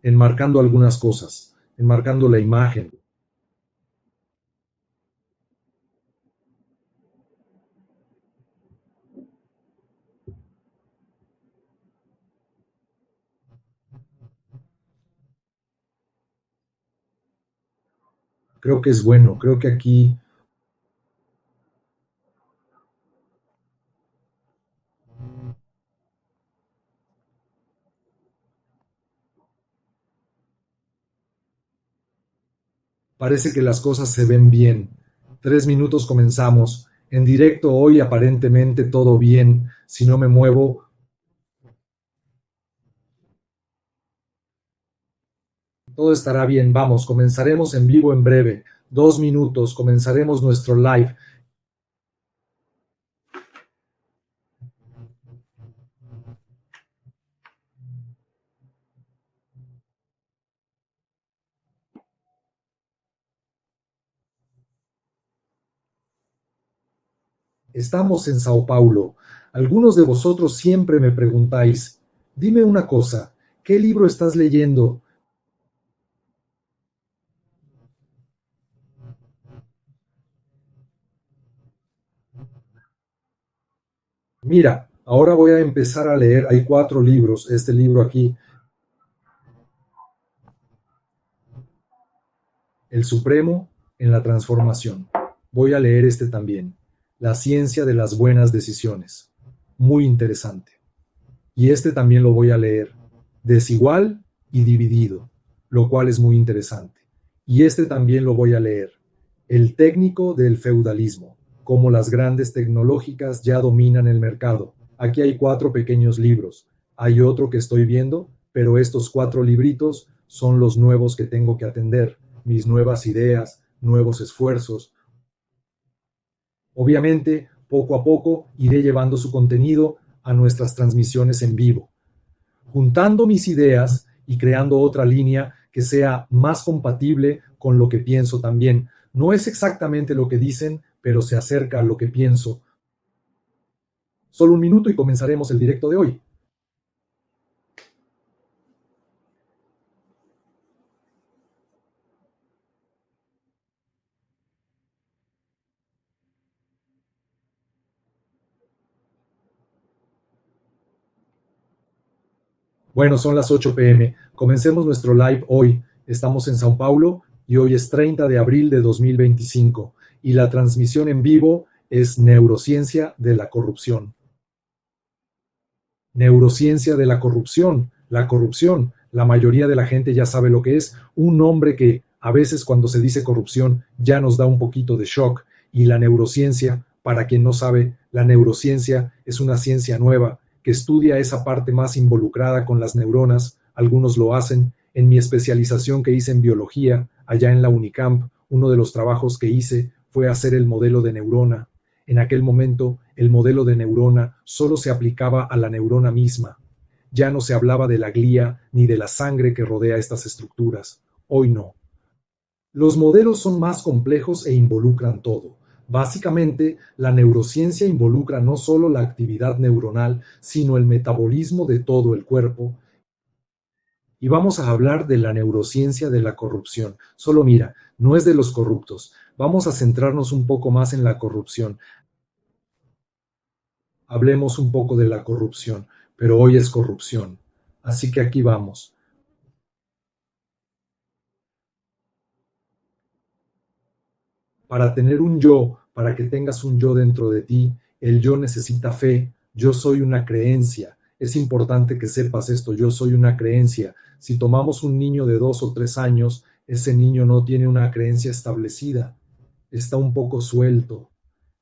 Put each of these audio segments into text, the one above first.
enmarcando algunas cosas, enmarcando la imagen. Creo que es bueno, creo que aquí parece que las cosas se ven bien. 3 minutos comenzamos. En directo hoy aparentemente todo bien. Si no me muevo, todo estará bien. Vamos, comenzaremos en vivo en breve. 2 minutos, comenzaremos nuestro live. Estamos en Sao Paulo. Algunos de vosotros siempre me preguntáis, dime una cosa, ¿qué libro estás leyendo? Mira, ahora voy a empezar a leer. Hay 4 libros. Este libro aquí, El Supremo en la Transformación. Voy a leer este también. La ciencia de las buenas decisiones. Muy interesante. Y este también lo voy a leer. Desigual y dividido, lo cual es muy interesante. Y este también lo voy a leer. El técnico del feudalismo, cómo las grandes tecnológicas ya dominan el mercado. Aquí hay 4 pequeños libros. Hay otro que estoy viendo, pero estos 4 libritos son los nuevos que tengo que atender, mis nuevas ideas, nuevos esfuerzos. Obviamente, poco a poco iré llevando su contenido a nuestras transmisiones en vivo, juntando mis ideas y creando otra línea que sea más compatible con lo que pienso también. No es exactamente lo que dicen, pero se acerca a lo que pienso. Solo 1 minuto y comenzaremos el directo de hoy. Bueno, son las 8 p.m. Comencemos nuestro live hoy. Estamos en Sao Paulo y hoy es 30 de abril de 2025 y la transmisión en vivo es Neurociencia de la Corrupción. Neurociencia de la corrupción. La corrupción, la mayoría de la gente ya sabe lo que es, un nombre que a veces cuando se dice corrupción ya nos da un poquito de shock. Y la neurociencia, para quien no sabe, la neurociencia es una ciencia nueva que estudia esa parte más involucrada con las neuronas. Algunos lo hacen. En mi especialización que hice en biología, allá en la Unicamp, uno de los trabajos que hice fue hacer el modelo de neurona. En aquel momento, el modelo de neurona solo se aplicaba a la neurona misma. Ya no se hablaba de la glía ni de la sangre que rodea estas estructuras. Hoy no. Los modelos son más complejos e involucran todo. Básicamente, la neurociencia involucra no solo la actividad neuronal, sino el metabolismo de todo el cuerpo. Y vamos a hablar de la neurociencia de la corrupción. Solo mira, no es de los corruptos. Vamos a centrarnos un poco más en la corrupción. Hablemos un poco de la corrupción, pero hoy es corrupción. Así que aquí vamos. Para tener un yo, para que tengas un yo dentro de ti, el yo necesita fe. Yo soy una creencia. Es importante que sepas esto, yo soy una creencia. Si tomamos un niño de 2 o 3 años, ese niño no tiene una creencia establecida, está un poco suelto.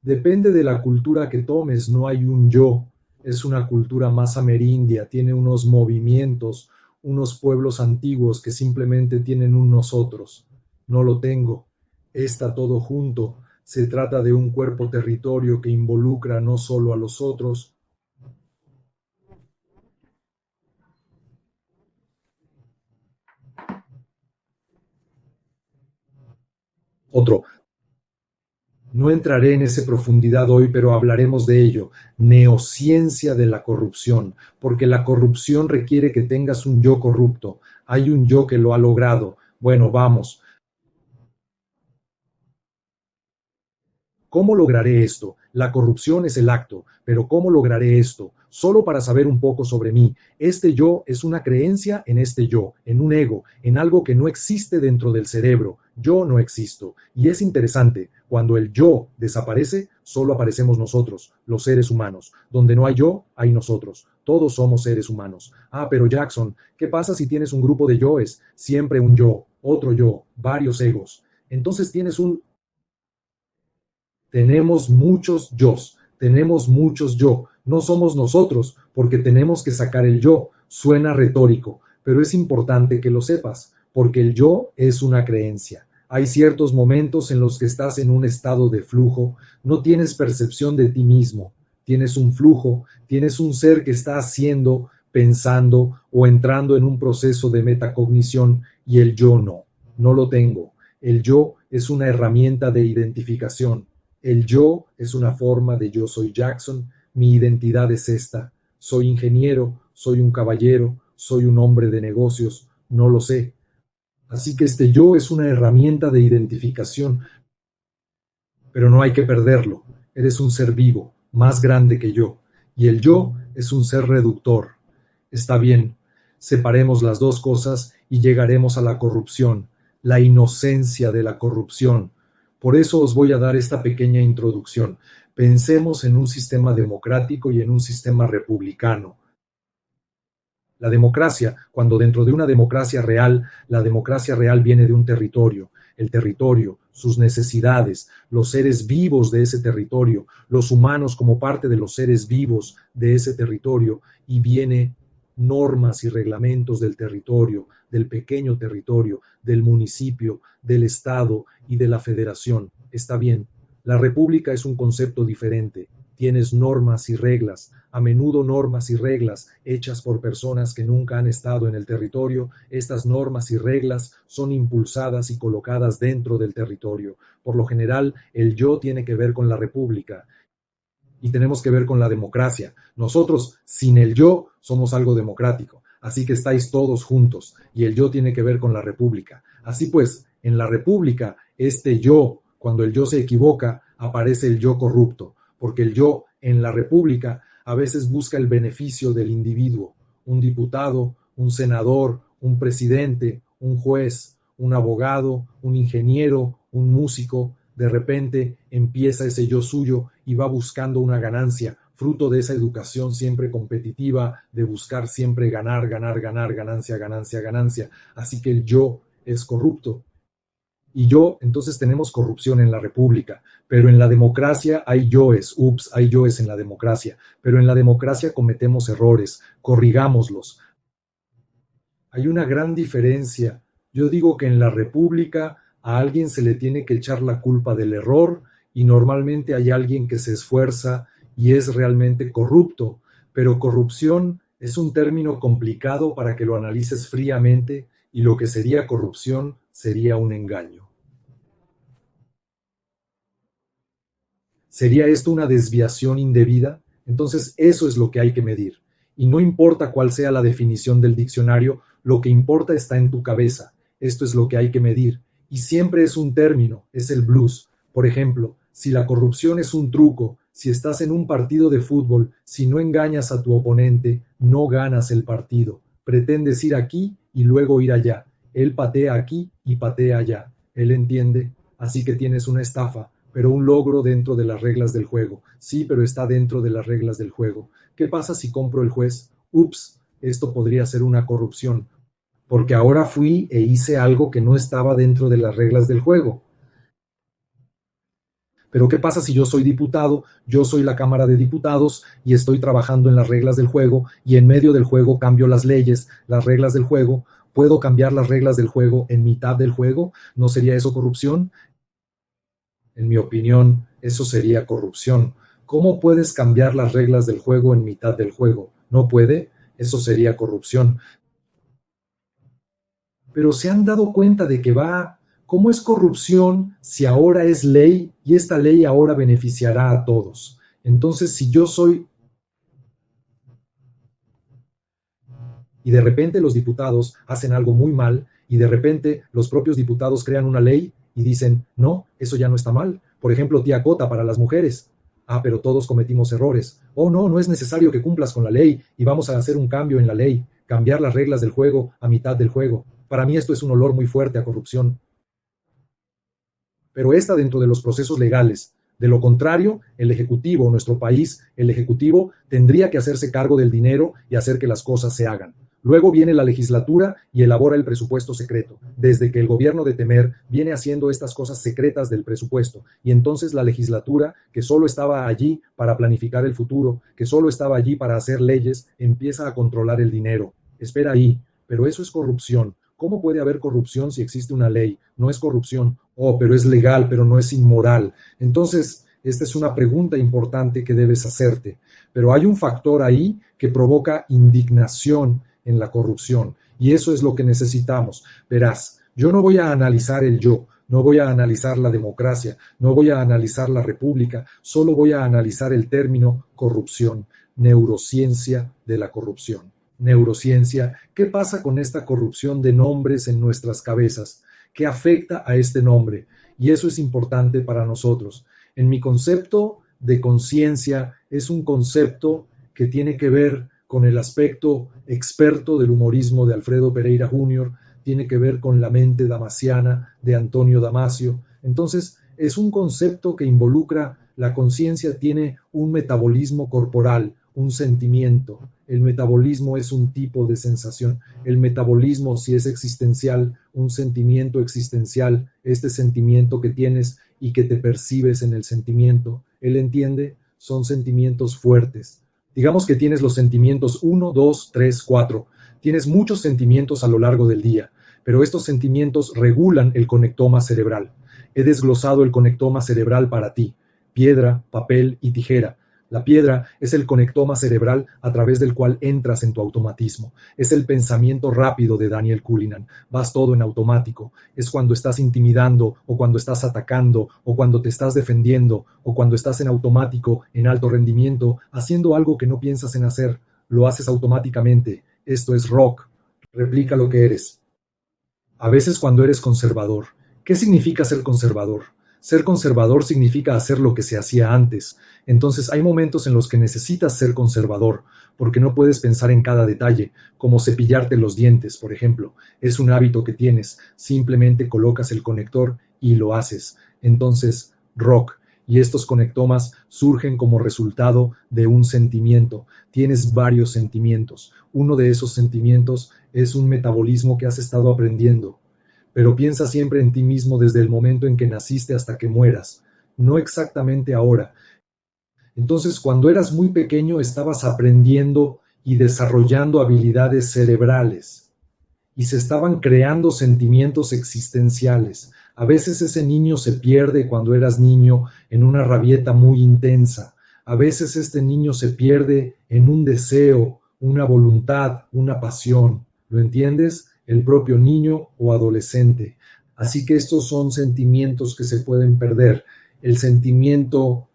Depende de la cultura que tomes, no hay un yo. Es una cultura más amerindia, tiene unos movimientos, unos pueblos antiguos que simplemente tienen un nosotros. No lo tengo. Está todo junto. Se trata de un cuerpo territorio que involucra no solo a los otros. Otro, No entraré en esa profundidad hoy, pero hablaremos de ello. Neociencia de la corrupción, porque la corrupción requiere que tengas un yo corrupto. Hay un yo que lo ha logrado. Bueno, vamos. ¿Cómo lograré esto? La corrupción es el acto, pero ¿cómo lograré esto? Solo para saber un poco sobre mí. Este yo es una creencia en este yo, en un ego, en algo que no existe dentro del cerebro. Yo no existo. Y es interesante, cuando el yo desaparece, solo aparecemos nosotros, los seres humanos. Donde no hay yo, hay nosotros. Todos somos seres humanos. Ah, pero Jackson, ¿qué pasa si tienes un grupo de yoes? Siempre un yo, otro yo, varios egos. Entonces tienes un tenemos muchos yos, tenemos muchos yo. No somos nosotros, porque tenemos que sacar el yo. Suena retórico, pero es importante que lo sepas, porque el yo es una creencia. Hay ciertos momentos en los que estás en un estado de flujo, no tienes percepción de ti mismo, tienes un flujo, tienes un ser que está haciendo, pensando o entrando en un proceso de metacognición y el yo no, no lo tengo. El yo es una herramienta de identificación. El yo es una forma de yo soy Jackson, mi identidad es esta. Soy ingeniero, soy un caballero, soy un hombre de negocios, no lo sé. Así que este yo es una herramienta de identificación, pero no hay que perderlo. Eres un ser vivo, más grande que yo, y el yo es un ser reductor. Está bien, separemos las dos cosas y llegaremos a la corrupción, la inocencia de la corrupción. Por eso os voy a dar esta pequeña introducción. Pensemos en un sistema democrático y en un sistema republicano. La democracia, cuando dentro de una democracia real, la democracia real viene de un territorio, el territorio, sus necesidades, los seres vivos de ese territorio, los humanos como parte de los seres vivos de ese territorio, y viene normas y reglamentos del territorio, del pequeño territorio, del municipio, del estado y de la federación. Está bien, la república es un concepto diferente. Tienes normas y reglas, a menudo normas y reglas hechas por personas que nunca han estado en el territorio. Estas normas y reglas son impulsadas y colocadas dentro del territorio. Por lo general, el yo tiene que ver con la república y tenemos que ver con la democracia. Nosotros, sin el yo, somos algo democrático. Así que estáis todos juntos y el yo tiene que ver con la república. Así pues, en la república, este yo, cuando el yo se equivoca, aparece el yo corrupto, porque el yo en la república a veces busca el beneficio del individuo, un diputado, un senador, un presidente, un juez, un abogado, un ingeniero, un músico. De repente empieza ese yo suyo y va buscando una ganancia, fruto de esa educación siempre competitiva, de buscar siempre ganar, ganar, ganar, ganancia, ganancia, ganancia. Así que el yo es corrupto. Y yo, entonces tenemos corrupción en la república, pero en la democracia hay yoes, hay yoes en la democracia, pero en la democracia cometemos errores, corrigámoslos. Hay una gran diferencia. Yo digo que en la república a alguien se le tiene que echar la culpa del error y normalmente hay alguien que se esfuerza y es realmente corrupto, pero corrupción es un término complicado para que lo analices fríamente y lo que sería corrupción sería un engaño. ¿Sería esto una desviación indebida? Entonces eso es lo que hay que medir. Y no importa cuál sea la definición del diccionario, lo que importa está en tu cabeza. Esto es lo que hay que medir. Y siempre es un término, es el blues. Por ejemplo, si la corrupción es un truco, si estás en un partido de fútbol, si no engañas a tu oponente, no ganas el partido. Pretendes ir aquí y luego ir allá. Él patea aquí y patea allá. Él entiende. Así que tienes una estafa, pero un logro dentro de las reglas del juego. Sí, pero está dentro de las reglas del juego. ¿Qué pasa si compro el juez? Ups, esto podría ser una corrupción, porque ahora fui e hice algo que no estaba dentro de las reglas del juego. Pero ¿qué pasa si yo soy diputado, yo soy la Cámara de Diputados y estoy trabajando en las reglas del juego y en medio del juego cambio las leyes, las reglas del juego? ¿Puedo cambiar las reglas del juego en mitad del juego? ¿No sería eso corrupción? En mi opinión, eso sería corrupción. ¿Cómo puedes cambiar las reglas del juego en mitad del juego? ¿No puede? Eso sería corrupción. Pero se han dado cuenta de que va ¿Cómo es corrupción si ahora es ley y esta ley ahora beneficiará a todos? Entonces, si yo soy y de repente los diputados hacen algo muy mal y de repente los propios diputados crean una ley y dicen, no, eso ya no está mal. Por ejemplo, tía Cota para las mujeres. Ah, pero todos cometimos errores. Oh, no, no es necesario que cumplas con la ley y vamos a hacer un cambio en la ley, cambiar las reglas del juego a mitad del juego. Para mí esto es un olor muy fuerte a corrupción, pero está dentro de los procesos legales. De lo contrario, el Ejecutivo, nuestro país, el Ejecutivo tendría que hacerse cargo del dinero y hacer que las cosas se hagan. Luego viene la legislatura y elabora el presupuesto secreto, desde que el gobierno de Temer viene haciendo estas cosas secretas del presupuesto, y entonces la legislatura, que solo estaba allí para planificar el futuro, que solo estaba allí para hacer leyes, empieza a controlar el dinero. Espera ahí, pero eso es corrupción. ¿Cómo puede haber corrupción si existe una ley? No es corrupción. Oh, pero es legal, pero no es inmoral. Entonces, esta es una pregunta importante que debes hacerte. Pero hay un factor ahí que provoca indignación en la corrupción. Y eso es lo que necesitamos. Verás, yo no voy a analizar el yo, no voy a analizar la democracia, no voy a analizar la república, solo voy a analizar el término corrupción, neurociencia de la corrupción. Neurociencia, ¿qué pasa con esta corrupción de nombres en nuestras cabezas? ¿Qué afecta a este nombre? Y eso es importante para nosotros. En mi concepto de conciencia es un concepto que tiene que ver con el aspecto experto del humorismo de Alfredo Pereira Jr., tiene que ver con la mente damasiana de Antonio Damasio. Entonces, es un concepto que involucra la conciencia, tiene un metabolismo corporal, un sentimiento. El metabolismo es un tipo de sensación. El metabolismo, si es existencial, un sentimiento existencial, este sentimiento que tienes y que te percibes en el sentimiento, él entiende, son sentimientos fuertes. Digamos que tienes los sentimientos 1, 2, 3, 4. Tienes muchos sentimientos a lo largo del día, pero estos sentimientos regulan el conectoma cerebral. He desglosado el conectoma cerebral para ti. Piedra, papel y tijera. La piedra es el conectoma cerebral a través del cual entras en tu automatismo. Es el pensamiento rápido de Daniel Cullinan. Vas todo en automático. Es cuando estás intimidando o cuando estás atacando o cuando te estás defendiendo o cuando estás en automático, en alto rendimiento, haciendo algo que no piensas en hacer. Lo haces automáticamente. Esto es rock. Replica lo que eres. A veces cuando eres conservador. ¿Qué significa ser conservador? Ser conservador significa hacer lo que se hacía antes. Entonces hay momentos en los que necesitas ser conservador, porque no puedes pensar en cada detalle, como cepillarte los dientes, por ejemplo. Es un hábito que tienes, simplemente colocas el conector y lo haces. Entonces, rock. Y estos conectomas surgen como resultado de un sentimiento. Tienes varios sentimientos. Uno de esos sentimientos es un metabolismo que has estado aprendiendo. Pero piensa siempre en ti mismo desde el momento en que naciste hasta que mueras, no exactamente ahora. Entonces, cuando eras muy pequeño, estabas aprendiendo y desarrollando habilidades cerebrales y se estaban creando sentimientos existenciales. A veces ese niño se pierde cuando eras niño en una rabieta muy intensa. A veces este niño se pierde en un deseo, una voluntad, una pasión. ¿Lo entiendes? El propio niño o adolescente. Así que estos son sentimientos que se pueden perder. El sentimiento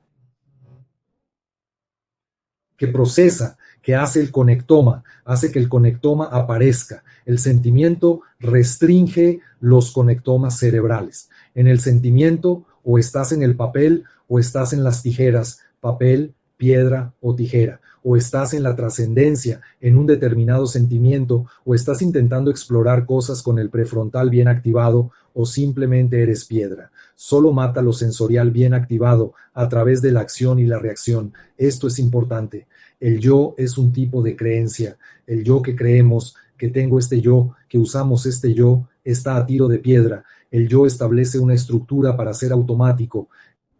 que procesa, que hace el conectoma, hace que el conectoma aparezca. El sentimiento restringe los conectomas cerebrales. En el sentimiento o estás en el papel o estás en las tijeras, papel, piedra o tijera, o estás en la trascendencia, en un determinado sentimiento, o estás intentando explorar cosas con el prefrontal bien activado, o simplemente eres piedra. Solo mata lo sensorial bien activado a través de la acción y la reacción. Esto es importante. El yo es un tipo de creencia. El yo que creemos, que tengo este yo, que usamos este yo, está a tiro de piedra. El yo establece una estructura para ser automático.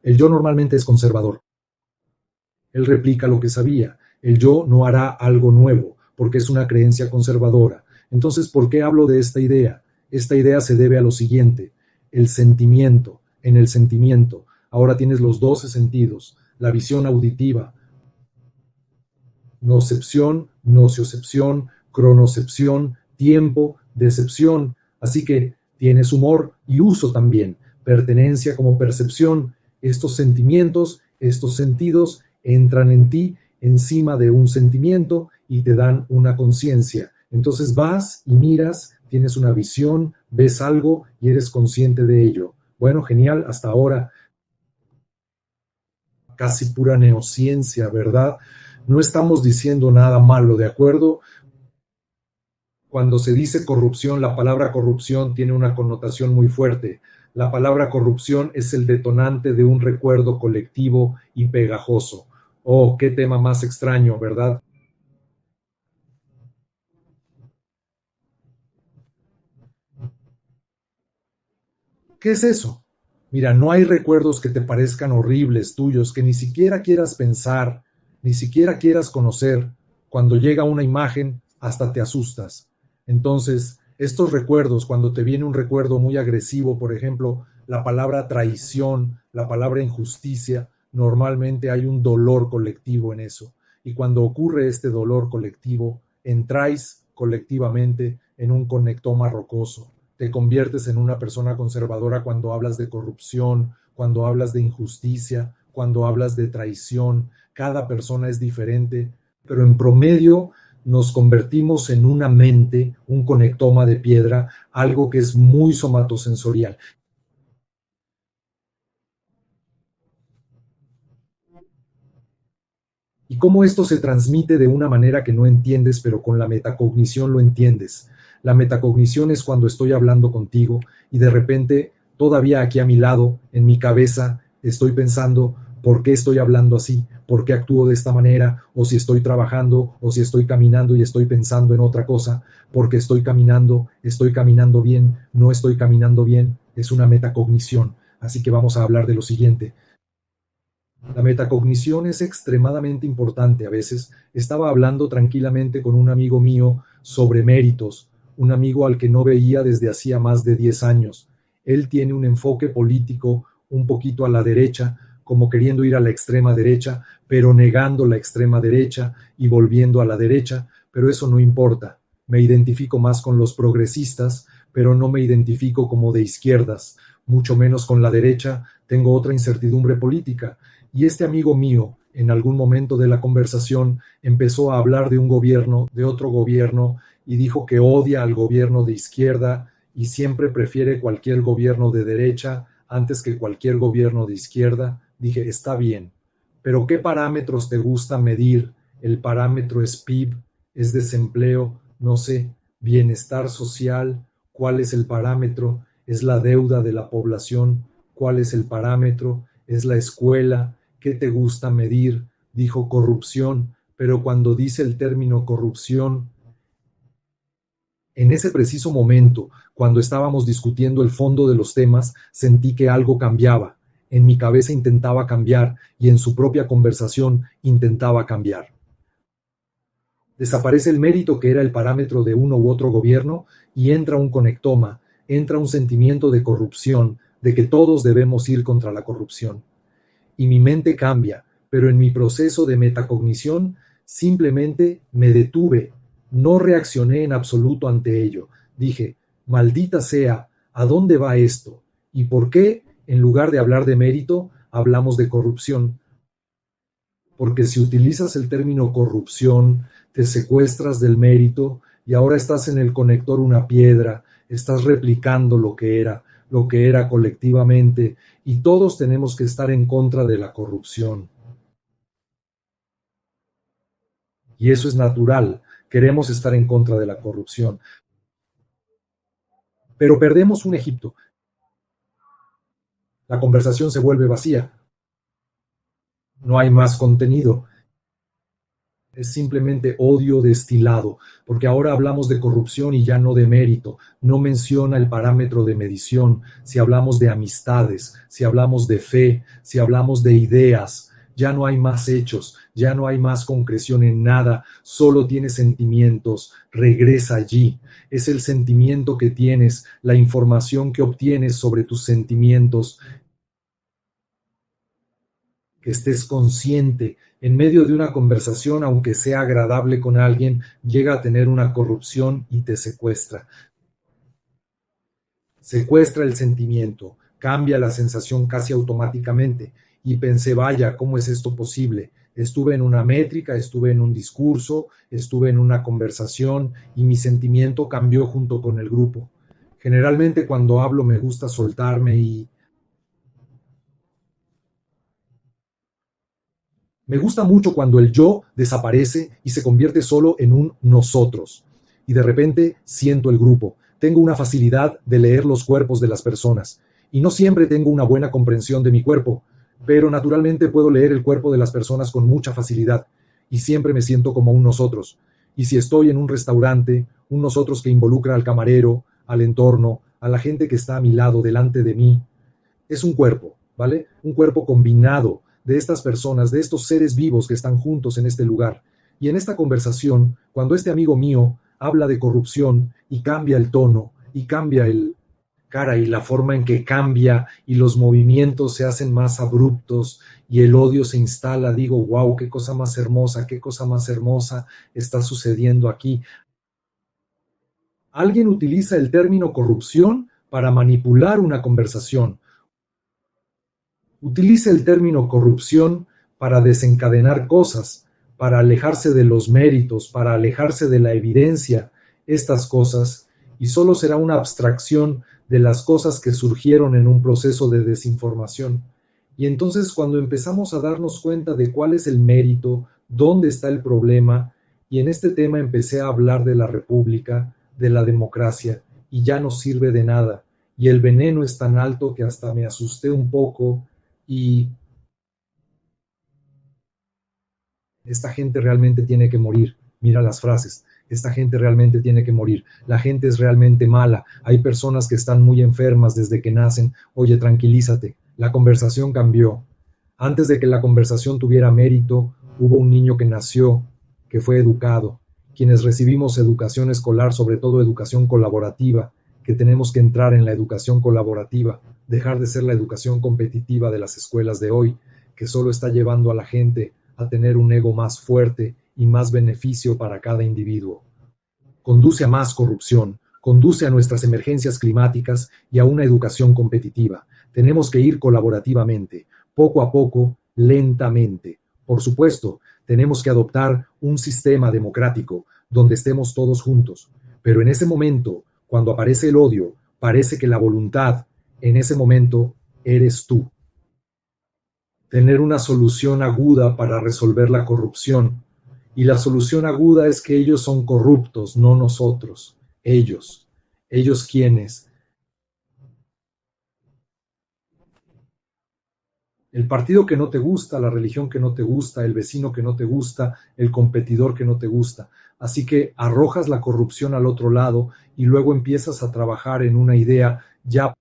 El yo normalmente es conservador. Él replica lo que sabía. El yo no hará algo nuevo, porque es una creencia conservadora. Entonces, ¿por qué hablo de esta idea? Esta idea se debe a lo siguiente: el sentimiento. En el sentimiento, ahora tienes los 12 sentidos, la visión auditiva, nocepción, nociocepción, cronocepción, tiempo, decepción. Así que Tienes humor y uso también, pertenencia como percepción. Estos sentimientos, estos sentidos entran en ti encima de un sentimiento y te dan una conciencia. Entonces vas y miras, tienes una visión, ves algo y eres consciente de ello. Bueno, genial, hasta ahora casi pura neociencia, ¿verdad? No estamos diciendo nada malo, ¿de acuerdo? Cuando se dice corrupción, la palabra corrupción tiene una connotación muy fuerte. La palabra corrupción es el detonante de un recuerdo colectivo y pegajoso. Oh, qué tema más extraño, ¿verdad? ¿Qué es eso? Mira, no hay recuerdos que te parezcan horribles tuyos, que ni siquiera quieras pensar, ni siquiera quieras conocer. Cuando llega una imagen, hasta te asustas. Entonces, estos recuerdos, cuando te viene un recuerdo muy agresivo, por ejemplo, la palabra traición, la palabra injusticia, normalmente hay un dolor colectivo en eso. Y cuando ocurre este dolor colectivo, entráis colectivamente en un conectoma rocoso. Te conviertes en una persona conservadora cuando hablas de corrupción, cuando hablas de injusticia, cuando hablas de traición. Cada persona es diferente, pero en promedio nos convertimos en una mente, un conectoma de piedra, algo que es muy somatosensorial. Y cómo esto se transmite de una manera que no entiendes, pero con la metacognición lo entiendes. La metacognición es cuando estoy hablando contigo y de repente, todavía aquí a mi lado, en mi cabeza, estoy pensando por qué estoy hablando así, por qué actúo de esta manera, o si estoy trabajando, o si estoy caminando y estoy pensando en otra cosa, porque estoy caminando bien, no estoy caminando bien, es una metacognición. Así que vamos a hablar de lo siguiente. La metacognición es extremadamente importante a veces. Estaba hablando tranquilamente con un amigo mío sobre méritos, un amigo al que no veía desde hacía más de 10 años. Él tiene un enfoque político un poquito a la derecha, como queriendo ir a la extrema derecha, pero negando la extrema derecha y volviendo a la derecha, pero eso no importa. Me identifico más con los progresistas, pero no me identifico como de izquierdas, mucho menos con la derecha. Tengo otra incertidumbre política y este amigo mío, en algún momento de la conversación, empezó a hablar de un gobierno, de otro gobierno, y dijo que odia al gobierno de izquierda y siempre prefiere cualquier gobierno de derecha antes que cualquier gobierno de izquierda. Dije, está bien, pero ¿qué parámetros te gusta medir? El parámetro es PIB, es desempleo, no sé, bienestar social, ¿cuál es el parámetro? Es la deuda de la población, ¿cuál es el parámetro? Es la escuela, ¿qué te gusta medir? Dijo corrupción, pero cuando dice el término corrupción, en ese preciso momento, cuando estábamos discutiendo el fondo de los temas, sentí que algo cambiaba. En mi cabeza intentaba cambiar y en su propia conversación intentaba cambiar. Desaparece el mérito que era el parámetro de uno u otro gobierno y entra un conectoma, entra un sentimiento de corrupción, de que todos debemos ir contra la corrupción. Y mi mente cambia, pero en mi proceso de metacognición simplemente me detuve, no reaccioné en absoluto ante ello. Dije, maldita sea, ¿a dónde va esto? ¿Y por qué, en lugar de hablar de mérito, hablamos de corrupción? Porque si utilizas el término corrupción, te secuestras del mérito y ahora estás en el conector una piedra, estás replicando lo que era colectivamente, y todos tenemos que estar en contra de la corrupción. Y eso es natural, queremos estar en contra de la corrupción. Pero perdemos un Egipto, la conversación se vuelve vacía, no hay más contenido, es simplemente odio destilado, porque ahora hablamos de corrupción y ya no de mérito. No menciona el parámetro de medición. Si hablamos de amistades, si hablamos de fe, si hablamos de ideas, ya no hay más hechos, ya no hay más concreción en nada, solo tienes sentimientos. Regresa allí. Es el sentimiento que tienes, la información que obtienes sobre tus sentimientos, que estés consciente en medio de una conversación, aunque sea agradable con alguien, llega a tener una corrupción y te secuestra. secuestra el sentimiento, cambia la sensación casi automáticamente. Y pensé, vaya, ¿cómo es esto posible? Estuve en una métrica, estuve en un discurso, estuve en una conversación y mi sentimiento cambió junto con el grupo. Generalmente cuando hablo me gusta soltarme y me gusta mucho cuando el yo desaparece y se convierte solo en un nosotros. Y de repente siento el grupo. Tengo una facilidad de leer los cuerpos de las personas. Y no siempre tengo una buena comprensión de mi cuerpo, pero naturalmente puedo leer el cuerpo de las personas con mucha facilidad. Y siempre me siento como un nosotros. Y si estoy en un restaurante, un nosotros que involucra al camarero, al entorno, a la gente que está a mi lado, delante de mí, es un cuerpo, ¿vale? Un cuerpo combinado de estas personas, de estos seres vivos que están juntos en este lugar. Y en esta conversación, cuando este amigo mío habla de corrupción y cambia el tono y cambia el cara y la forma en que cambia y los movimientos se hacen más abruptos y el odio se instala, digo, wow, qué cosa más hermosa está sucediendo aquí. Alguien utiliza el término corrupción para manipular una conversación. Utiliza el término corrupción para desencadenar cosas, para alejarse de los méritos, para alejarse de la evidencia, estas cosas, y solo será una abstracción de las cosas que surgieron en un proceso de desinformación. Y entonces cuando empezamos a darnos cuenta de cuál es el mérito, dónde está el problema, y en este tema empecé a hablar de la república, de la democracia, y ya no sirve de nada, y el veneno es tan alto que hasta me asusté un poco y esta gente realmente tiene que morir. Mira las frases. Esta gente realmente tiene que morir. La gente es realmente mala. Hay personas que están muy enfermas desde que nacen. Oye, tranquilízate. La conversación cambió. Antes de que la conversación tuviera mérito, hubo un niño que nació, que fue educado. Quienes recibimos educación escolar, sobre todo educación colaborativa, que tenemos que entrar en la educación colaborativa, dejar de ser la educación competitiva de las escuelas de hoy, que solo está llevando a la gente a tener un ego más fuerte y más beneficio para cada individuo. Conduce a más corrupción, conduce a nuestras emergencias climáticas y a una educación competitiva. Tenemos que ir colaborativamente, poco a poco, lentamente. Por supuesto, tenemos que adoptar un sistema democrático donde estemos todos juntos, pero en ese momento, cuando aparece el odio, parece que la voluntad, en ese momento, eres tú. Tener una solución aguda para resolver la corrupción. Y la solución aguda es que ellos son corruptos, no nosotros. Ellos. ¿Ellos quiénes? El partido que no te gusta, la religión que no te gusta, el vecino que no te gusta, el competidor que no te gusta. Así que arrojas la corrupción al otro lado y luego empiezas a trabajar en una idea ya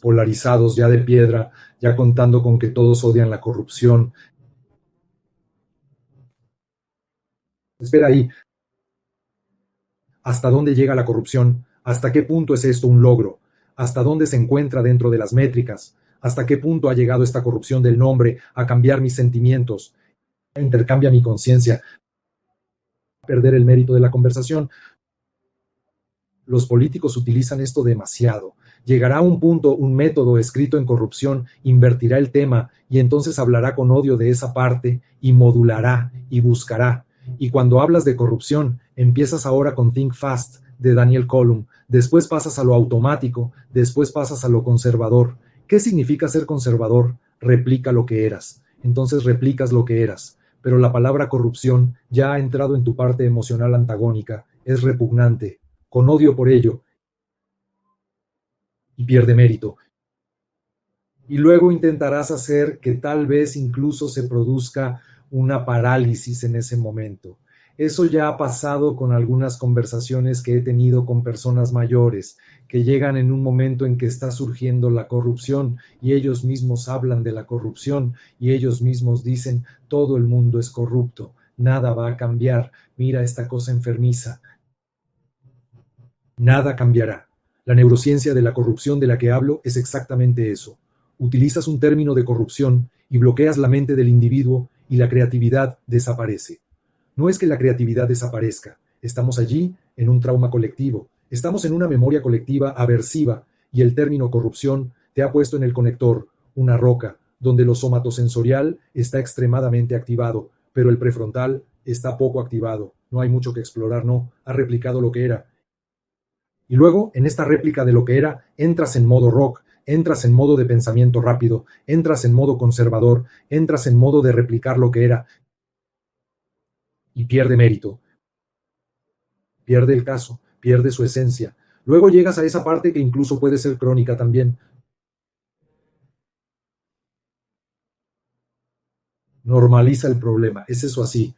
polarizados, ya de piedra, ya contando con que todos odian la corrupción. Espera ahí, ¿hasta dónde llega la corrupción? ¿Hasta qué punto es esto un logro? ¿Hasta dónde se encuentra dentro de las métricas? ¿Hasta qué punto ha llegado esta corrupción del nombre a cambiar mis sentimientos? Intercambia mi conciencia, perder el mérito de la conversación. Los políticos utilizan esto demasiado. Llegará un punto, un método escrito en corrupción, invertirá el tema y entonces hablará con odio de esa parte y modulará y buscará. Y cuando hablas de corrupción, empiezas ahora con Think Fast de Daniel Coulomb, después pasas a lo automático, después pasas a lo conservador. ¿Qué significa ser conservador? Replica lo que eras. Entonces replicas lo que eras. Pero la palabra corrupción ya ha entrado en tu parte emocional antagónica, es repugnante, con odio por ello, y pierde mérito. Y luego intentarás hacer que tal vez incluso se produzca una parálisis en ese momento. Eso ya ha pasado con algunas conversaciones que he tenido con personas mayores, que llegan en un momento en que está surgiendo la corrupción y ellos mismos hablan de la corrupción y ellos mismos dicen, todo el mundo es corrupto, nada va a cambiar, mira esta cosa enfermiza. Nada cambiará. La neurociencia de la corrupción de la que hablo es exactamente eso. Utilizas un término de corrupción y bloqueas la mente del individuo y la creatividad desaparece. No es que la creatividad desaparezca. Estamos allí en un trauma colectivo. Estamos en una memoria colectiva aversiva y el término corrupción te ha puesto en el conector una roca donde lo somatosensorial está extremadamente activado, pero el prefrontal está poco activado. No hay mucho que explorar, no. Ha replicado lo que era. Y luego, en esta réplica de lo que era, entras en modo rock, entras en modo de pensamiento rápido, entras en modo conservador, entras en modo de replicar lo que era y pierde mérito, pierde el caso, pierde su esencia. Luego llegas a esa parte que incluso puede ser crónica también. Normaliza el problema. ¿Es eso así?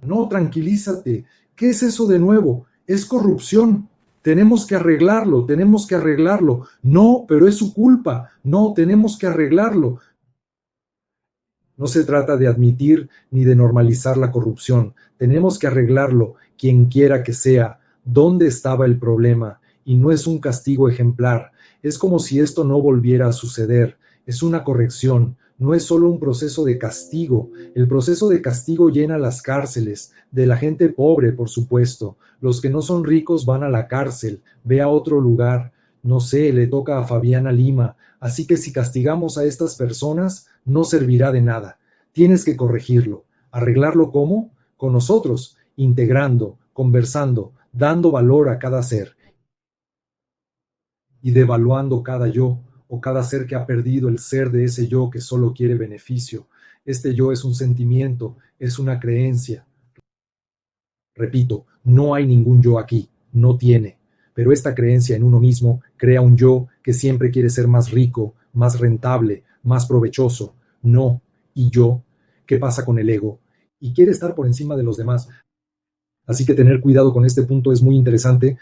No, tranquilízate. ¿Qué es eso de nuevo? Es corrupción. Tenemos que arreglarlo, tenemos que arreglarlo. No, pero es su culpa. No, tenemos que arreglarlo. No se trata de admitir ni de normalizar la corrupción. Tenemos que arreglarlo, quien quiera que sea. ¿Dónde estaba el problema? Y no es un castigo ejemplar. Es como si esto no volviera a suceder. Es una corrección. No es solo un proceso de castigo. El proceso de castigo llena las cárceles, de la gente pobre, por supuesto. Los que no son ricos van a la cárcel. Ve a otro lugar. No sé, le toca a Fabiana Lima. Así que si castigamos a estas personas, no servirá de nada. Tienes que corregirlo. ¿Arreglarlo cómo? Con nosotros, integrando, conversando, dando valor a cada ser y devaluando cada yo o cada ser que ha perdido el ser de ese yo que solo quiere beneficio. Este yo es un sentimiento, es una creencia. Repito, no hay ningún yo aquí, no tiene. Pero esta creencia en uno mismo crea un yo que siempre quiere ser más rico, más rentable, más provechoso. No, y yo, ¿qué pasa con el ego? Y quiere estar por encima de los demás. Así que tener cuidado con este punto es muy interesante.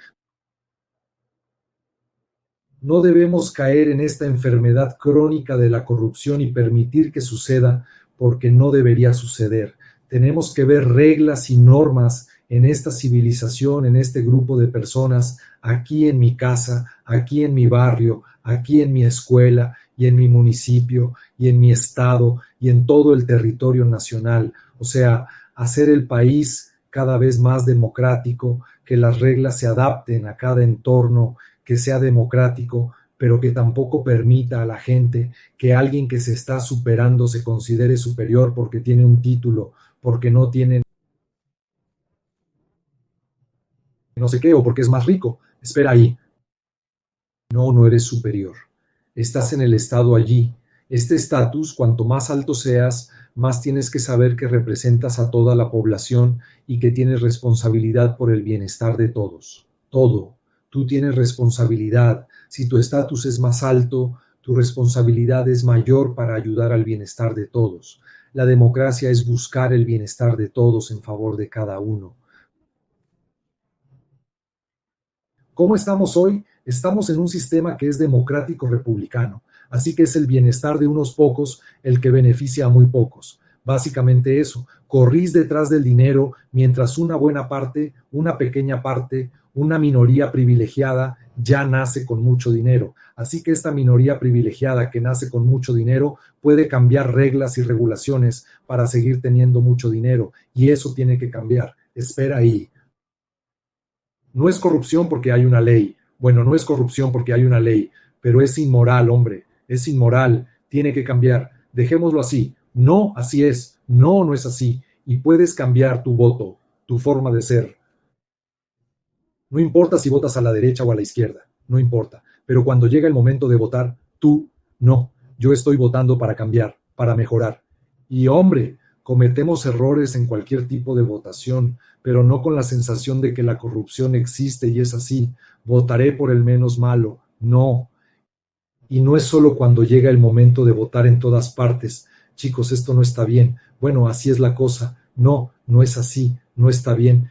No debemos caer en esta enfermedad crónica de la corrupción y permitir que suceda porque no debería suceder. Tenemos que ver reglas y normas en esta civilización, en este grupo de personas, aquí en mi casa, aquí en mi barrio, aquí en mi escuela y en mi municipio y en mi estado y en todo el territorio nacional. O sea, hacer el país cada vez más democrático, que las reglas se adapten a cada entorno, que sea democrático, pero que tampoco permita a la gente que alguien que se está superando se considere superior porque tiene un título, porque no tiene no sé qué o porque es más rico. Espera ahí. No, no eres superior. Estás en el estado allí. Este estatus, cuanto más alto seas, más tienes que saber que representas a toda la población y que tienes responsabilidad por el bienestar de todos. Todo. Tú tienes responsabilidad. Si tu estatus es más alto, tu responsabilidad es mayor para ayudar al bienestar de todos. La democracia es buscar el bienestar de todos en favor de cada uno. ¿Cómo estamos hoy? Estamos en un sistema que es democrático republicano, así que es el bienestar de unos pocos el que beneficia a muy pocos. Básicamente eso, corrís detrás del dinero mientras una buena parte, una pequeña parte, una minoría privilegiada ya nace con mucho dinero. Así que esta minoría privilegiada que nace con mucho dinero puede cambiar reglas y regulaciones para seguir teniendo mucho dinero y eso tiene que cambiar. Espera ahí. No es corrupción porque hay una ley. Bueno, no es corrupción porque hay una ley, pero es inmoral, hombre. Es inmoral. Tiene que cambiar. Dejémoslo así. No, así es. No, no es así. Y puedes cambiar tu voto, tu forma de ser. No importa si votas a la derecha o a la izquierda. No importa. Pero cuando llega el momento de votar, tú, no. Yo estoy votando para cambiar, para mejorar. Y hombre, cometemos errores en cualquier tipo de votación, pero no con la sensación de que la corrupción existe y es así. Votaré por el menos malo. No. Y no es solo cuando llega el momento de votar en todas partes. Chicos, esto no está bien. Bueno, así es la cosa. No, no es así. No está bien.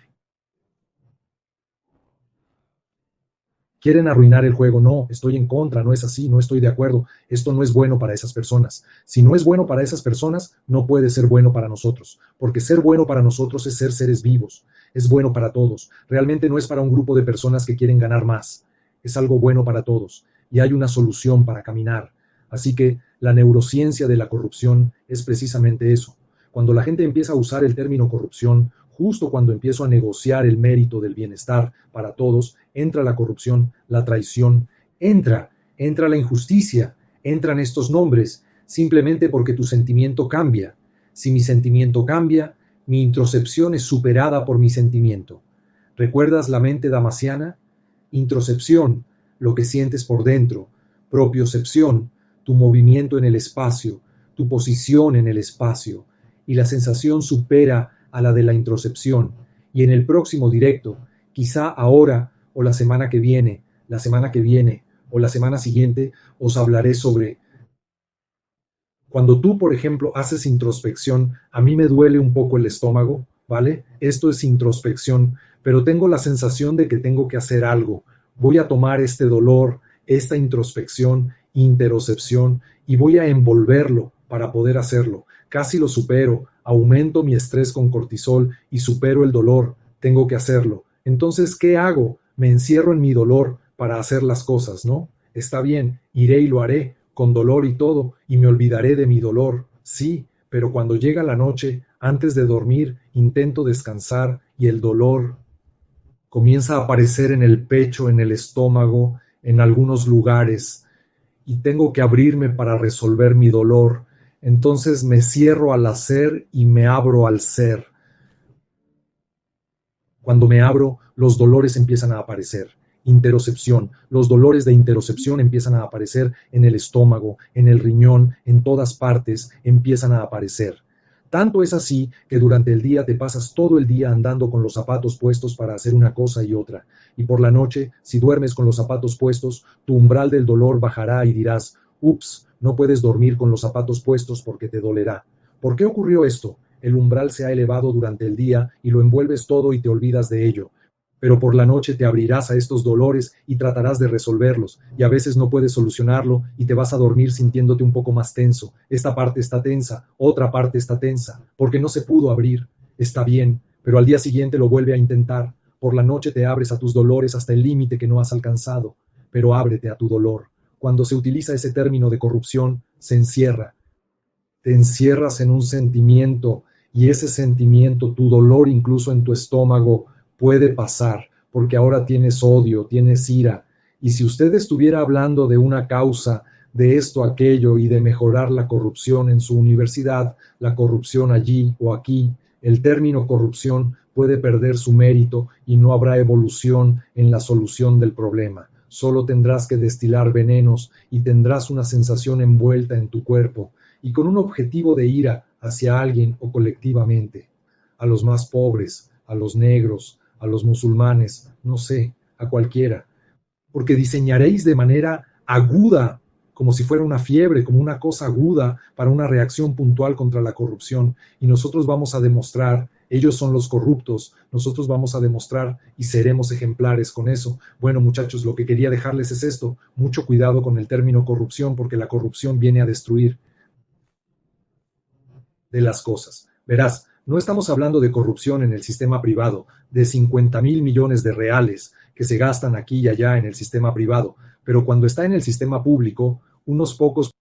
Quieren arruinar el juego. No, estoy en contra, no es así, no estoy de acuerdo. Esto no es bueno para esas personas. Si no es bueno para esas personas, no puede ser bueno para nosotros, porque ser bueno para nosotros es ser seres vivos. Es bueno para todos. Realmente no es para un grupo de personas que quieren ganar más. Es algo bueno para todos y hay una solución para caminar. Así que la neurociencia de la corrupción es precisamente eso. Cuando la gente empieza a usar el término corrupción justo cuando empiezo a negociar el mérito del bienestar para todos, entra la corrupción, la traición, entra la injusticia, entran estos nombres, simplemente porque tu sentimiento cambia. Si mi sentimiento cambia, mi introcepción es superada por mi sentimiento. ¿Recuerdas la mente damasiana? Introcepción, lo que sientes por dentro. Propiocepción, tu movimiento en el espacio, tu posición en el espacio. Y la sensación supera a la de la introcepción. Y en el próximo directo, quizá ahora o la semana que viene o la semana siguiente, os hablaré sobre cuando tú, por ejemplo, haces introspección. A mí me duele un poco el estómago, ¿vale? Esto es introspección, pero tengo la sensación de que tengo que hacer algo. Voy a tomar este dolor, esta introspección, interocepción, y voy a envolverlo para poder hacerlo. Casi lo supero, aumento mi estrés con cortisol y supero el dolor. Tengo que hacerlo. Entonces, ¿qué hago? Me encierro en mi dolor para hacer las cosas, ¿no? Está bien, iré y lo haré, con dolor y todo, y me olvidaré de mi dolor, sí, pero cuando llega la noche, antes de dormir, intento descansar y el dolor comienza a aparecer en el pecho, en el estómago, en algunos lugares, y tengo que abrirme para resolver mi dolor. Entonces me cierro al hacer y me abro al ser. Cuando me abro, los dolores empiezan a aparecer. Interocepción. Los dolores de interocepción empiezan a aparecer en el estómago, en el riñón, en todas partes empiezan a aparecer. Tanto es así que durante el día te pasas todo el día andando con los zapatos puestos para hacer una cosa y otra. Y por la noche, si duermes con los zapatos puestos, tu umbral del dolor bajará y dirás, ups, no puedes dormir con los zapatos puestos porque te dolerá. ¿Por qué ocurrió esto? El umbral se ha elevado durante el día y lo envuelves todo y te olvidas de ello. Pero por la noche te abrirás a estos dolores y tratarás de resolverlos, y a veces no puedes solucionarlo y te vas a dormir sintiéndote un poco más tenso. Esta parte está tensa, otra parte está tensa, porque no se pudo abrir. Está bien, pero al día siguiente lo vuelve a intentar. Por la noche te abres a tus dolores hasta el límite que no has alcanzado, pero ábrete a tu dolor. Cuando se utiliza ese término de corrupción, se encierra. Te encierras en un sentimiento y ese sentimiento, tu dolor incluso en tu estómago, puede pasar, porque ahora tienes odio, tienes ira. Y si usted estuviera hablando de una causa, de esto, aquello, y de mejorar la corrupción en su universidad, la corrupción allí o aquí, el término corrupción puede perder su mérito y no habrá evolución en la solución del problema. Solo tendrás que destilar venenos y tendrás una sensación envuelta en tu cuerpo y con un objetivo de ira hacia alguien o colectivamente, a los más pobres, a los negros, a los musulmanes, no sé, a cualquiera, porque diseñaréis de manera aguda, como si fuera una fiebre, como una cosa aguda para una reacción puntual contra la corrupción, y nosotros vamos a demostrar, ellos son los corruptos, nosotros vamos a demostrar y seremos ejemplares con eso. Bueno, muchachos, lo que quería dejarles es esto, mucho cuidado con el término corrupción, porque la corrupción viene a destruir de las cosas. Verás, no estamos hablando de corrupción en el sistema privado, de 50,000 millones de reales que se gastan aquí y allá en el sistema privado, pero cuando está en el sistema público, unos pocos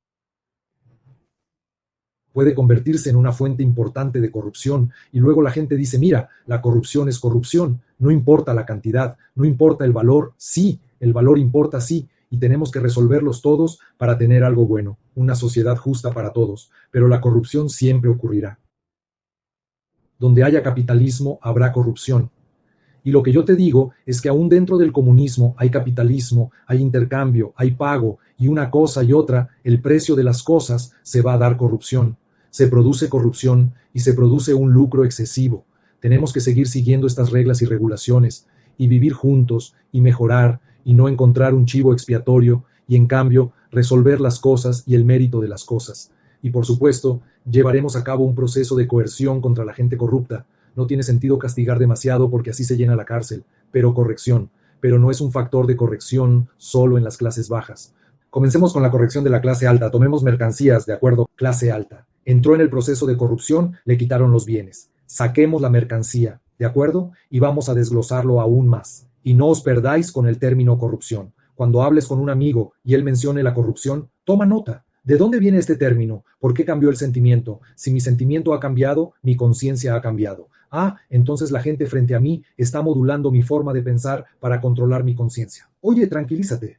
puede convertirse en una fuente importante de corrupción y luego la gente dice, mira, la corrupción es corrupción, no importa la cantidad, no importa el valor, sí, el valor importa, sí, y tenemos que resolverlos todos para tener algo bueno, una sociedad justa para todos, pero la corrupción siempre ocurrirá. Donde haya capitalismo, habrá corrupción. Y lo que yo te digo es que aún dentro del comunismo hay capitalismo, hay intercambio, hay pago, y una cosa y otra, el precio de las cosas, se va a dar corrupción. Se produce corrupción y se produce un lucro excesivo. Tenemos que seguir siguiendo estas reglas y regulaciones, y vivir juntos, y mejorar, y no encontrar un chivo expiatorio, y en cambio, resolver las cosas y el mérito de las cosas. Y por supuesto, llevaremos a cabo un proceso de coerción contra la gente corrupta. No tiene sentido castigar demasiado porque así se llena la cárcel, pero corrección. Pero no es un factor de corrección solo en las clases bajas. Comencemos con la corrección de la clase alta. Tomemos mercancías, de acuerdo, clase alta. Entró en el proceso de corrupción, le quitaron los bienes. Saquemos la mercancía, ¿de acuerdo? Y vamos a desglosarlo aún más. Y no os perdáis con el término corrupción. Cuando hables con un amigo y él mencione la corrupción, toma nota. ¿De dónde viene este término? ¿Por qué cambió el sentimiento? Si mi sentimiento ha cambiado, mi conciencia ha cambiado. Ah, entonces la gente frente a mí está modulando mi forma de pensar para controlar mi conciencia. Oye, tranquilízate.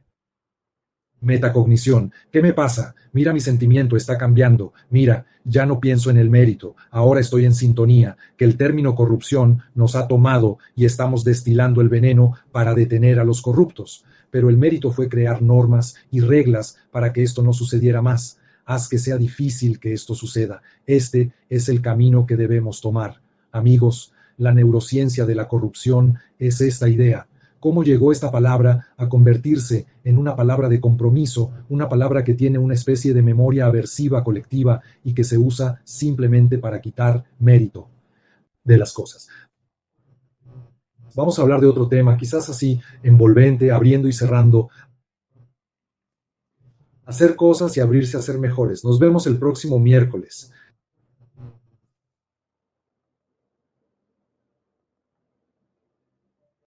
Metacognición. ¿Qué me pasa? Mira, mi sentimiento está cambiando. Mira, ya no pienso en el mérito. Ahora estoy en sintonía, que el término corrupción nos ha tomado y estamos destilando el veneno para detener a los corruptos. Pero el mérito fue crear normas y reglas para que esto no sucediera más. Haz que sea difícil que esto suceda. Este es el camino que debemos tomar. Amigos, la neurociencia de la corrupción es esta idea. ¿Cómo llegó esta palabra a convertirse en una palabra de compromiso, una palabra que tiene una especie de memoria aversiva colectiva y que se usa simplemente para quitar mérito de las cosas? Vamos a hablar de otro tema, quizás así envolvente, abriendo y cerrando. Hacer cosas y abrirse a ser mejores. Nos vemos el próximo miércoles.